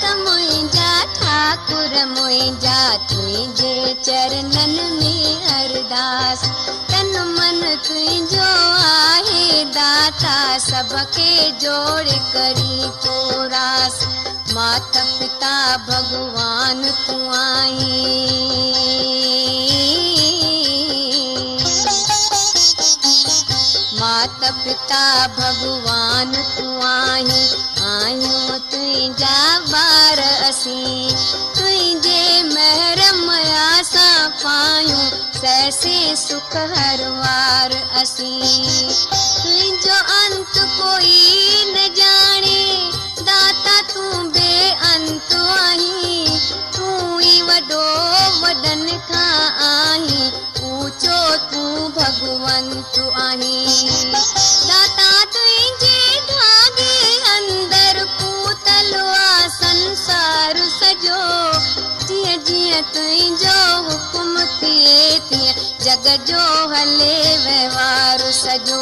हथ मुंहिंजा ठाकुर मुंहिंजा तुंहिंजे चरणन में अरदास तन मन तुंहिंजो आहे दाता सबके जोड़ करी तो रास माता पिता भगवान तू आई माता पिता भगवान तू आई आयूं तुंहिंजा ॿार असीं तुंहिंजे महरम आसां पायूं सैसे सुख हर वार असीं तुंहिंजो अंत कोई न ॼाणे दाता तूं बेअंत आहीं तूं ई वॾो वॾनि खां आहीं ऊचो तूं भगवंत आहीं दाता तुंहिंजे धागे अंदर पूतल आ संसार सॼो जीअं जीअं तुंहिंजो हुकुम थिए तीअं जग जो हले वहिंवार सॼो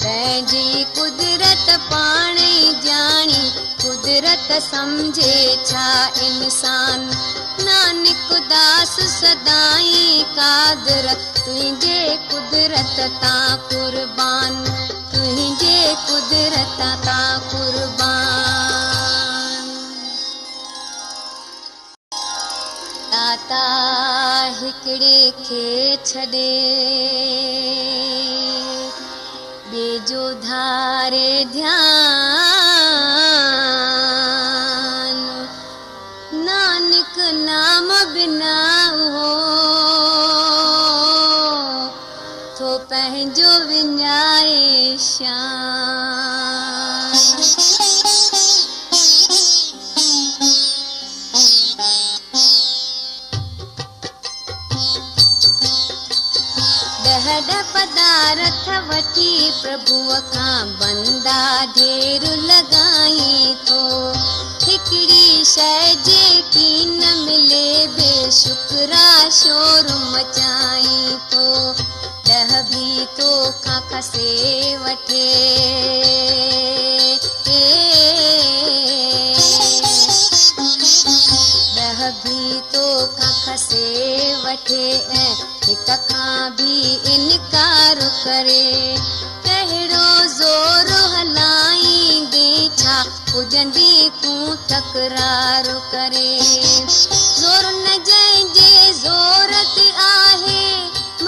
पंहिंजी कुदरत पाण ई ॼाणी कुदरत सम्झे छा इंसान नानक दास सदाई कादर तुंहिंजे कुदरत तां कुर्बान तुंहिंजे कुदरत तां कुर्बान दाता हिकिड़े खे छॾे ॿिए जो धारे ध्यान नानक नाम बिना हो थो पंहिंजो विञाए शान ॾह पदार्थ वठी प्रभुअ खां बंदा ढेर लॻाई थो हिकिड़ी शइ जेकी न मिले बेशुक्रा शोर मचाई थो ॾह भी तो खां खसे वठे ॾह भी तो खां खसे वठे ऐं हिक खां भी इनकार करे कहिड़ो ज़ोर हलाईंदे छा पुॼंदी तूं तकरार करे ज़ोर न जंहिंजे ज़ोर ते आहे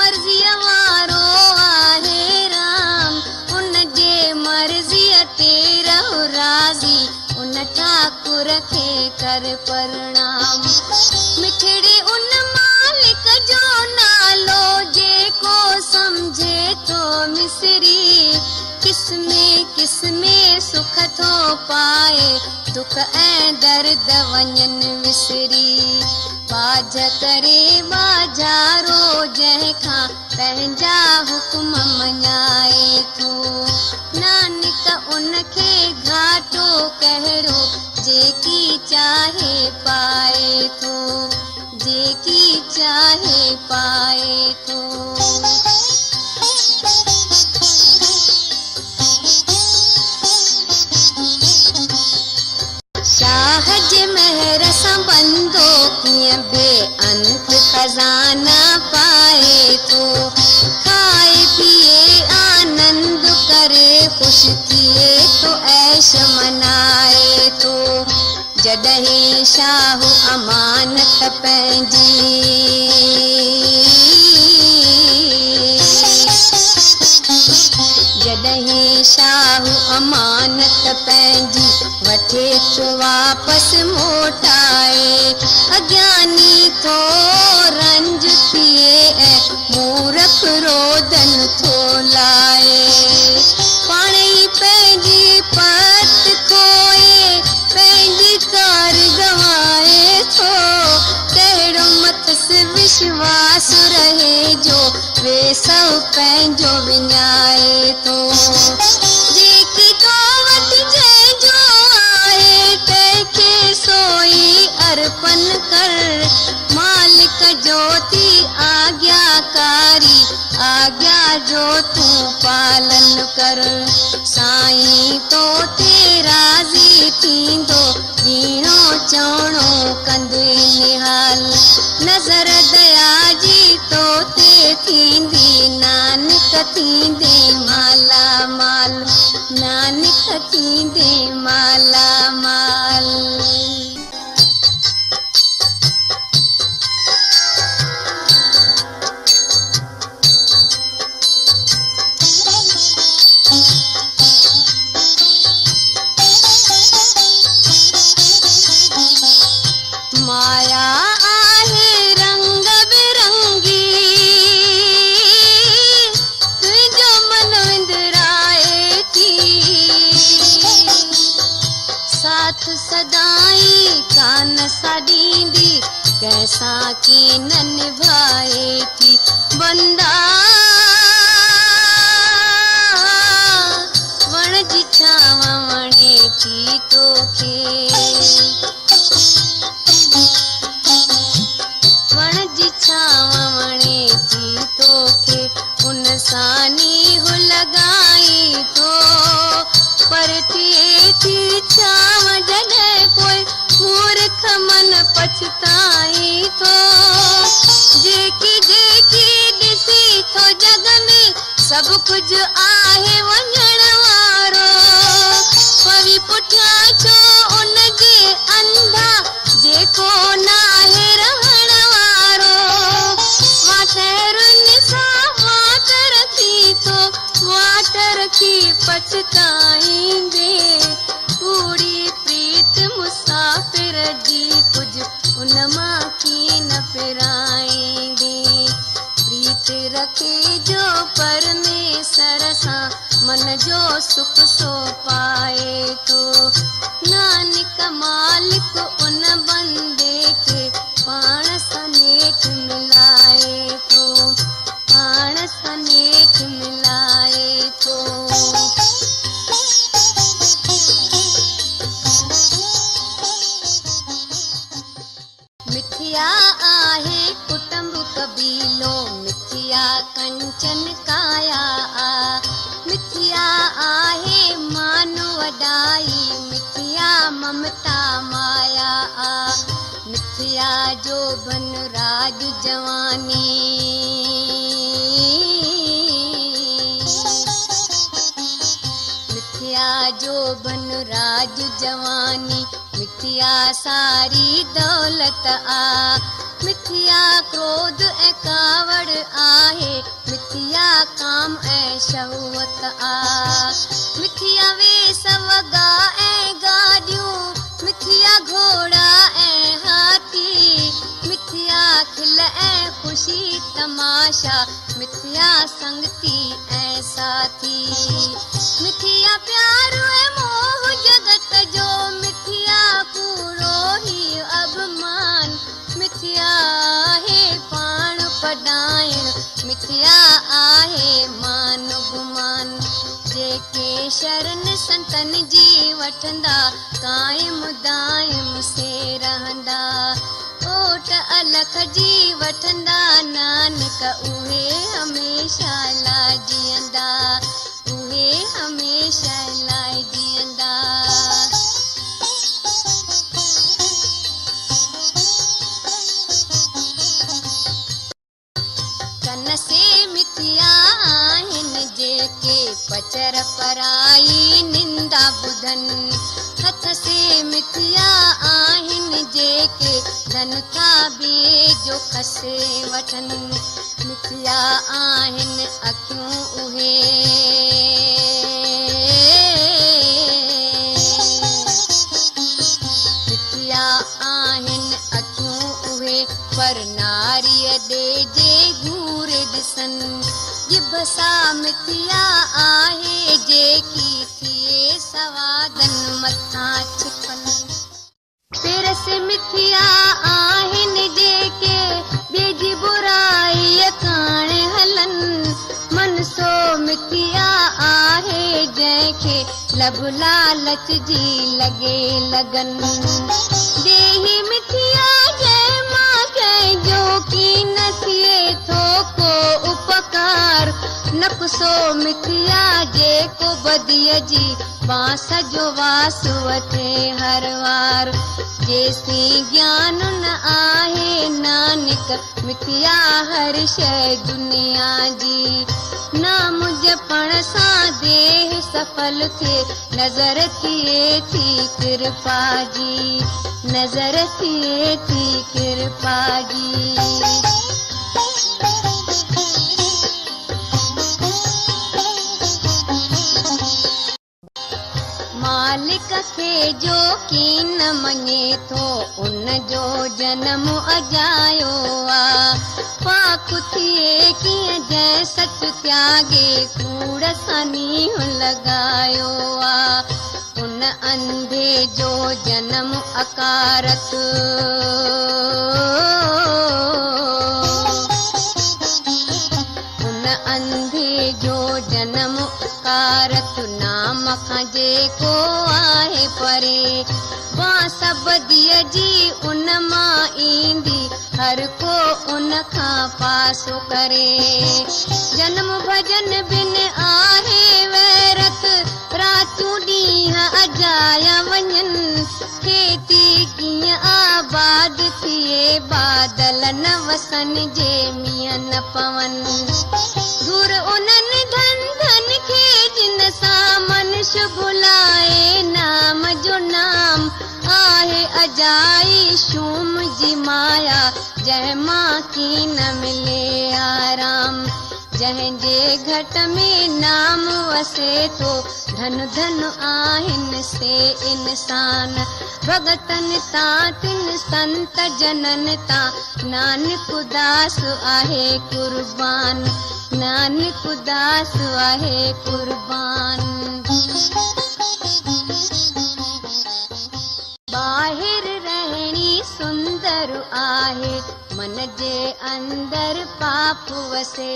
मर्ज़ीअ वारो आहे राम उन जे मर्ज़ीअ ते रहो राज़ी उन ठाकुर खे कर प्रणाम मिठड़े उन मालिक जो नालो जेको समझे तो मिसरी किसमें सुख थो पाए दुख ऐं दर्द वञनि विसरी बाज करे बाजारो जंहिंखां पंहिंजा हुकुम मञाए थो नानक उनखे घाटो कहिड़ो जेकी चाहे पाए थो जेकी चाहे पाए थो शाह जे महर सां बंदो कीअं बेअंत खज़ाना पाए थो खाए पिए आनंद करे ख़ुश थिए तो ऐश मनाए थो जॾहिं शाह अमानत पंहिंजी जॾहिं शाह अमानत पंहिंजी वठे थो वापसि मोटाए अज्ञानी थो रंज थिए ऐं मूर्ख रोदन थो लाए पाण ई पंहिंजी पत खोए पंहिंजी कार गवाए थो कहिड़ो मथस विश्वास रहे जो वे सभु पंहिंजो विञाए थो जेकी तो वटि जंहिंजो आहे तंहिंखे सोई अर्पण कर मालिक जो थी आज्ञाकारी आज्ञा जो तूं पालन कर साईं तो ते राज़ी थींदो ॾींहों चवणो कंदे निहाल नज़र दया जी तो ते थींदी नानक थींदे माला माल नानक थींदे माला माल। माया आहे रंग बिरंगी तुझो मन विंदराए थी साथ सदाई कान सा ॾींदी कंहिंसां की न निभाए थी बंदा वण जी छांव वणे थी तोखे वण जी छांव वणे थी तोखे उन सानी हु लॻाई थो पर थिए थी छांव जॾहिं पोइ मूर्ख मन पछताई थो जेकी जेकी ॾिसी थो जग में सभु कुझु आहे वञण वारो पवी पुठियां छो उन जे अंधा जेको नाहे रहण वारो वाटरुनि सां वाट रखी थो वाट रखी पछताईंदे पूरी प्रीत मुसाफ़िर जी कुझु उन मां की न फिराईंदे प्रीत रखे जो परमेश्वर सां मन जो सुख सो पाए थो नानक मालिक उन बंदे खे पाण सां नेठ मिलाए थो पाण सां नेठ मिलाए थो। मिथिया आहे कुटुंब कबीलो मिथिया कंचन काया मिथिया आहे मान वॾाई मिथिया ममता माया मिथिया जो बन राज जवानी मिथिया जो बन राज जवानी मिथिया सारी दौलत मिथिया क्रोध ऐं कावड़ आहे मिथिया काम ऐं शहवत मिथिया वेस वॻा ऐं गाॾियूं मिथिया घोड़ा ऐं हाथी मिथिया खिल ऐं ख़ुशी तमाशा मिथिया संगती ऐं साथी मिथिया प्यार ऐं मोह जगत जो मिथिया कूड़ो ही अभिमान मिथिया आहे पाण पढ़ाइण मिथिया आहे मान गुमान जेके शरण संतन जी वठंदा कायम दायम से रहंदा ओट अलख जी वठंदा नानक उहे हमेशा लाइ जीअंदा उहे हमेशा लाइ जीअंदा। कन से मिथिया आहिनि जेके पचर पराई निंदा ॿुधनि हथ से मिथिया आहिनि जेके धन था ॿिए जो खसे वठनि मिथिया आहिनि अखियूं उहे मिथिया आहिनि अखियूं उहे पर नारीअ ॾे जे घूर ॾिसनि जिभ सां मिथिया आहे जेकी थिए सवादनि मथां छिकनि पेरस मिथिया आहिनि जेके ॿिए जी बुराईअ काण हलनि मन सो मिथिया आहे जंहिंखे लब लालच जी लॻे लगनि देही मिथिया जंहिं मां कंहिंजो की न थिए थो को उपकार नकुसो मिथिया जेको बदीअ जी बांस जो वास वठे हर वार जेसी ज्ञान न आहे नानक मिथिया हर शइ दुनिया जी नाम जपण सां देह सफल थिए नज़र थिए थी कृपा जी नज़र थिए थी कृपा जी मालिक खे जो कीन मञे थो उन जो जनम अजायो आहे पाक थिए कीअं जंहिं सच त्यागे कूड़ सां नींहुं लॻायो आहे उन अंधे जो जनम अकारत उन अंधे जो जनम अकारत नाम खां जेको आहे परे बांस बदीअ जी उन मां ईंदी हर को उन खां पासो करे जनम भजन बिन आहे वैरत रातूं ॾींहं अजाया वञनि खेती कीअं आबाद थिए बादल न वसनि जे मींहं न पवनि दूर उन्हनि धंधनि खे जिन सां मनुष्य भुलाए नाम जो नाम आहे अजाई शूम जी माया जंहिं मां की न मिले आराम जंहिंजे घट में नाम वसे थो धन धन आहिनि से इंसान भगतनि तां तिन संत जननि तां नानक उदास आहे कुर्बान नानक उदास आहे कुर्बान ॿाहिर रहणी सुंदर आहे मन जे अंदर पाप वसे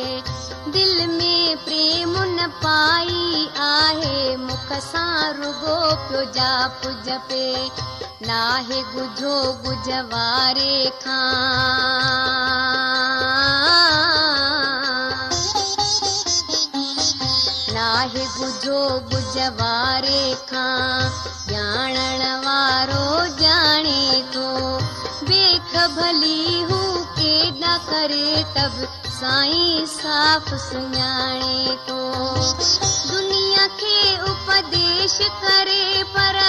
दिल में प्रेम न पाई आहे मुख सां रुगो पियो जाप जपे नाहे गुझो गुजवारे खां नाहे गुझो गुजवारे खां ॼाणण वारो ॼाणे थो बेख भली हू केॾा करे तब साईं साफ़ सुञाणे थो दुनिया खे उपदेश करे पर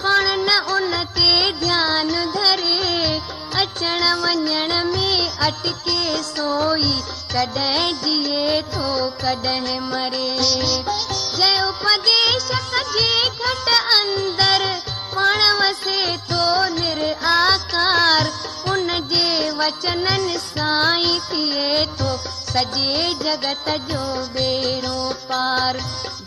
पाण न उन ते ध्यान धरे अचण वञण में अटके सोई कॾहिं जिए थो कॾहिं मरे जंहिं उपदेशक जे घट अंदर पाण वसे थो निराकार उन जे वचननि साईं थिए थो सॼे जगत जो बेड़ो पार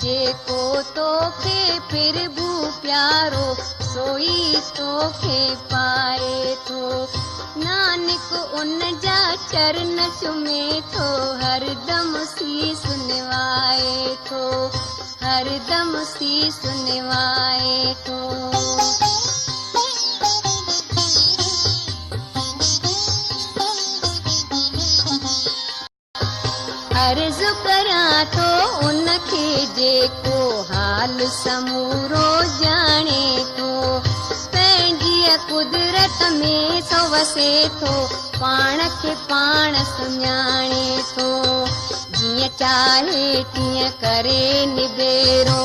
जेको तोखे प्रभु प्यारो सोई तोखे पाए थो नानक उन जा चरण चुमे थो हरदम सीस निवाए थो हरदम सीस निवाए थो अर्ज़ करियां थो उनखे जेको हाल समूरो ॼाणे थो पंहिंजी कुदरत में थो वसे थो पाण खे पाण सुञाणे थो जीअं चाहे तीअं करे निबेरो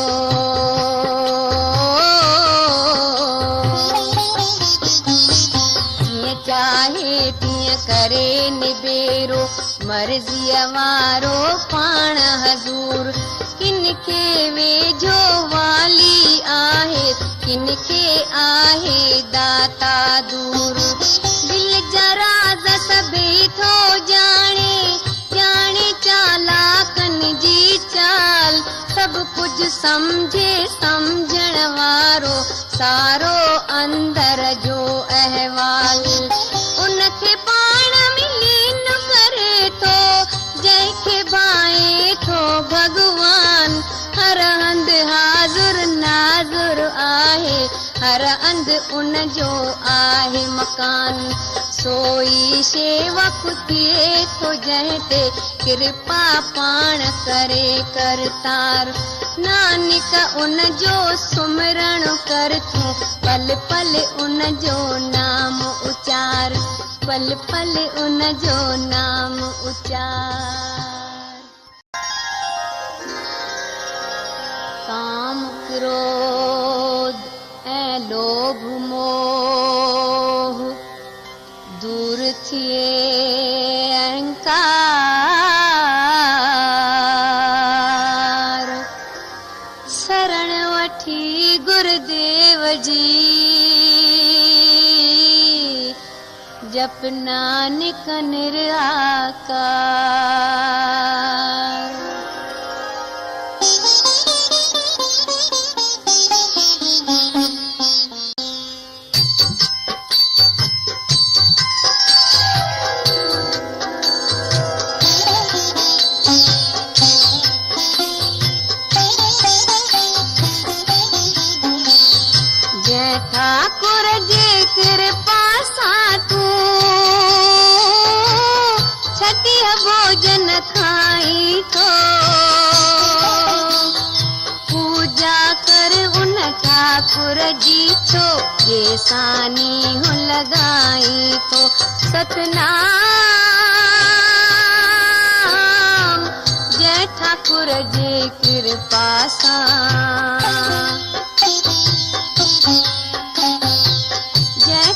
जीअं चाहे तीअं करे निबेरो मर्ज़ीअ वारो पाण हज़ूर किन खे वेझो वाली आहे किन खे आहे दाता दूर दिल जा राज़ सभई थो ॼाणे ॼाणे चालाकनि जी चाल सभु कुझु सम्झे सम्झण वारो सारो अंदर जो अहवाल उनखे पाण मिलीन करे थो जंहिंखे भाए थो भगवान हर हंध हाज़ुर नाज़ुर आहे हर हंध उन जो आहे मकान सोई सेवक थिए थो जंहिं ते कृपा पाण करे करतार। नानक उन जो सुमरण कर तूं पल पल उन जो नाम उचार, पल पल उन जो नाम उचार। काम क्रोध ऐं लोभ मोह दूर थिए अहंकार, शरण वठी गुरुदेव जी जप नानक निराकार। ठाकुर जी कृपा सां तूं छठी भोजन खाई तो पूजा कर उन ठाकुर जी छो ये सानी हो लगाई तो। सतनाम जय ठाकुर जी कृपा सां,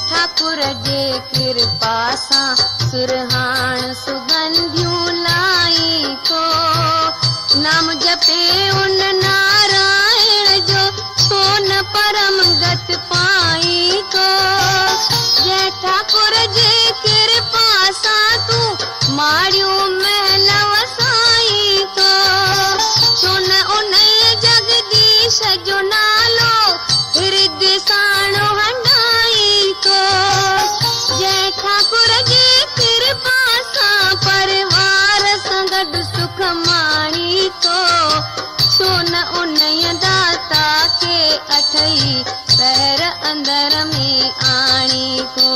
ठाकुर जे कृपा सां सुरहाण सुगंधियूं लाई तो। नाम जपे उन नारायण जो छो न परम गत पाई तो। जय ठाकुर जे कृपा सां तूं माड़ियूं महल वसाई तो। छो न उन जगदीश जो नालो हृदय साणो हंडाई तो। जय ठाकुर जी कृपा सां परिवार सां गॾु सुख माणी तो। छो न उन दाता खे अठई पैर अंदर में आणी तो।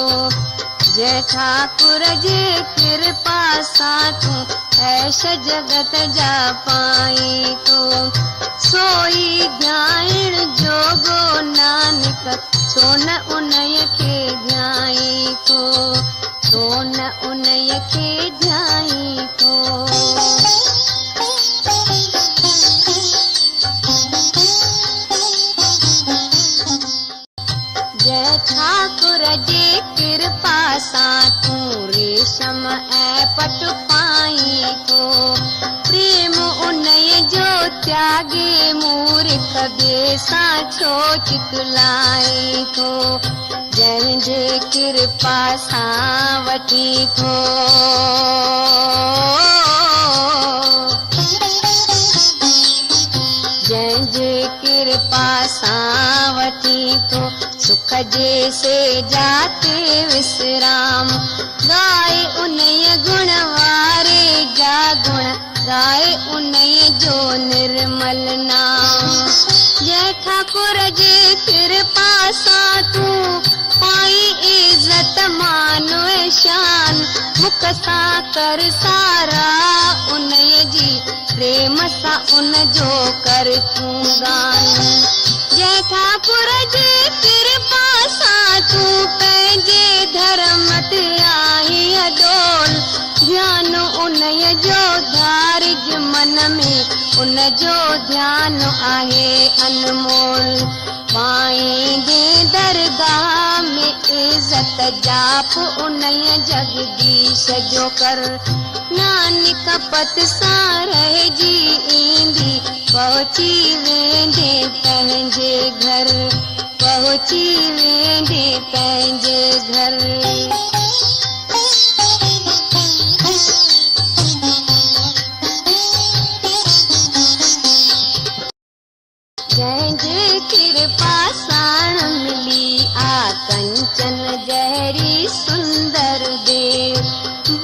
जय ठाकुर जी कृपा सां तूं ऐश जगत जा पाई तो। सोई ध्यान जोगो नानक छो न उन्हईअ खे ध्याई तो, छो न उन्हईअ खे ध्याई तो। जय ठाकुर जी कृपा सां तूं रेशम ऐं पट पाई तो। प्रेम उन्हईअ जो त्यागे मूर्ख ॿिए सां छो चितलाए तो। जंहिंजे कृपा सां वठी थो जंहिंजे कृपा सां वठी थो सुख जे से जाते विश्राम। गाए उन्हईअ गुण वारे जा गुण, गाए उन्हईअ जो निर्मल नाम। जय ठाकुर जे कृपा सां तूं पाई इज्जत मान ऐं शान। मुख सां कर सारा उन्हईअ जी, प्रेम सां उन जो कर तूं गान। जय ठाकुर जे कृपा सां तूं पंहिंजे धर्म ते आही अडोल। ध्यान उन्हईअ जो धारिज मन में, उन जो ध्यान आहे अनमोल। पाईंदे दरगाह में इज्जत जाप उन्हईअ जगदीश जो कर। नानक पत सां रहिजी ईंदी, पहुची वेंदे पंहिंजे घर, पहुची वेंदे पंहिंजे घर। जंहिंजे कृपा सां मिली आ कंचन गहरी सुंदर देव।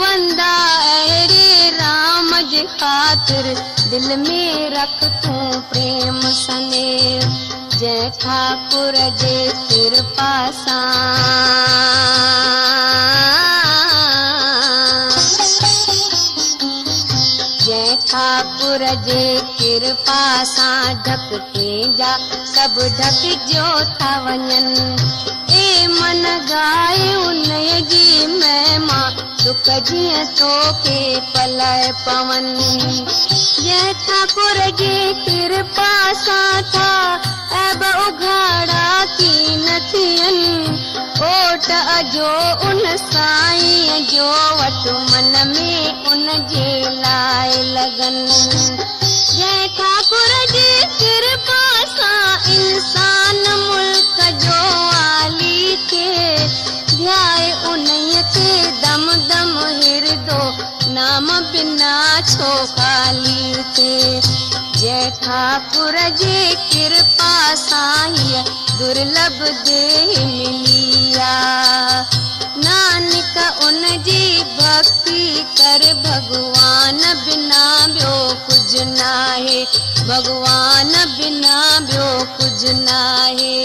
बंदा अहिड़े राम जे ख़ातिर दिल में रख तूं प्रेम सनेह। जय ठाकुर जे कृपा सां ठाकुर जे कृपा सां ढकते जा सब ढक जो था वञन। ए मन गाए उन जी महिमा दुख जीअं तोखे पलाए पवन। जंहिं ठाकुर जी कृपा सां था ऐब उघाड़ा की न थियनि। ओट अजो उन साईं जो वट मन में उन जे लाइ लगन। जंहिं ठाकुर जी कृपा सां इंसान मुल्क जो आली थे ध्याए उन्हीअ खे दम दम हिरदो नाम बिना छो खाली थे। जंहिं ठाकुर जी कृपा सां हीअ दुर्लभ देह मिलिया। नानक उन जी भक्ति कर भगवान बिना ॿियो कुझ नाहे। भगवान बिना ॿियो कुझ नाहे।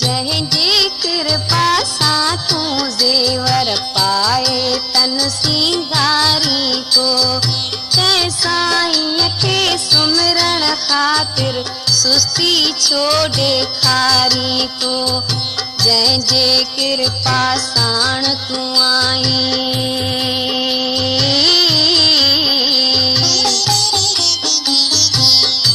जंहिंजी कृपा सां तूं ज़ेवर पाए तन सिंगारी को तंहिं साईं खे सुमिरण ख़ातिर सुस्ती छो ॾेखारी को। जंहिंजे कृपा साण तूं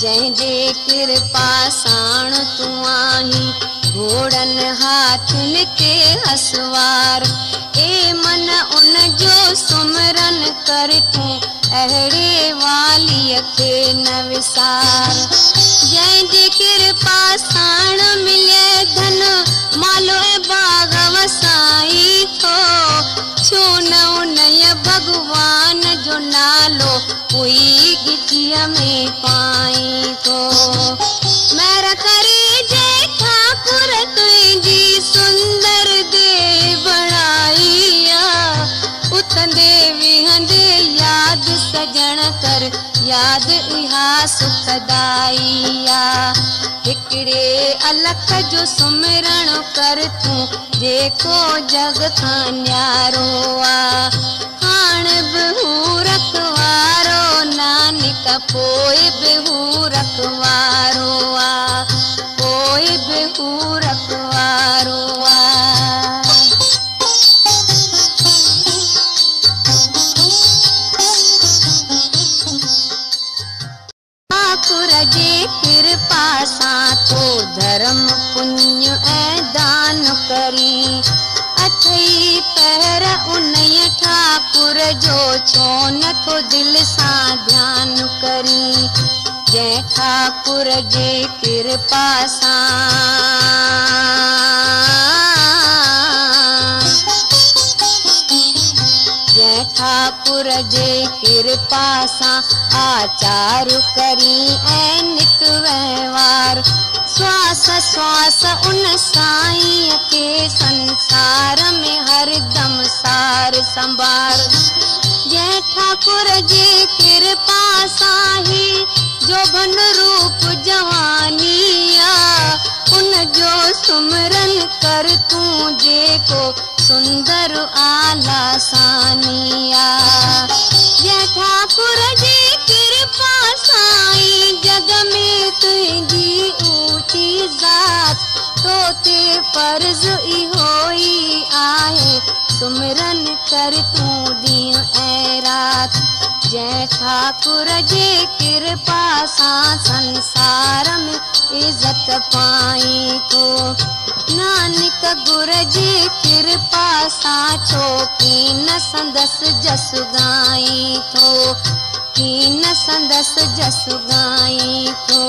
जंहिंजे कृपा साण तूं आहीं घोड़न हाथिन के हसवार। ए मन उन जो सुमरन कर तूं अहिड़े वालीअ खे न विसार। जंहिंजे कृपा साण मिले धन मालो ऐं बाग वसाई थो छो न उनय भगवान जो नालो कोई गिचीअ में पाई थो। महर करे जय ठाकुर तुंहिंजी सुंदर दे बणाई आ। उथंदे विहंदे याद सजण कर याद इहा सुखदाई आ। हिकिड़े अलख जो सुमिरण कर तूं जेको जग खां न्यारो आ। हाण बि हू रखवारो नानक पोइ बि हू रखवारो आ। पोइ बि हू रखवारो आ। ठाकुर जे कृपा सां तो धर्म पुण्य ऐं दान करी। अथई पहर उन्हीअ ठाकुर जो छो नथो दिल सां ध्यान करी। जंहिं ठाकुर जे कृपा सां जंहिं ठाकुर जे कृपा सां आचार करी ऐं नित व्यवहार। श्वास श्वास उन साईं के संसार में हरदम सार संभार। जंहिं ठाकुर जे कृपा सां ही जो भन रूप जवानी आ। उन जो सुमरन कर तूं जेको सुंदर आला सानिया। जंहिं ठाकुर जी कृपा साईं जग में तुंहिंजी ऊंची ज़ात तो ते फर्ज़ इहो ई आहे सुमरन कर तूं ॾींहुं ऐं राति। जंहिं ठाकुर जे कृपा सां संसार में इज़त पाई थो। नानक गुर जी कृपा सां छो कीन संदसि जस गाई थो। कीन संदसि जस गाई थो।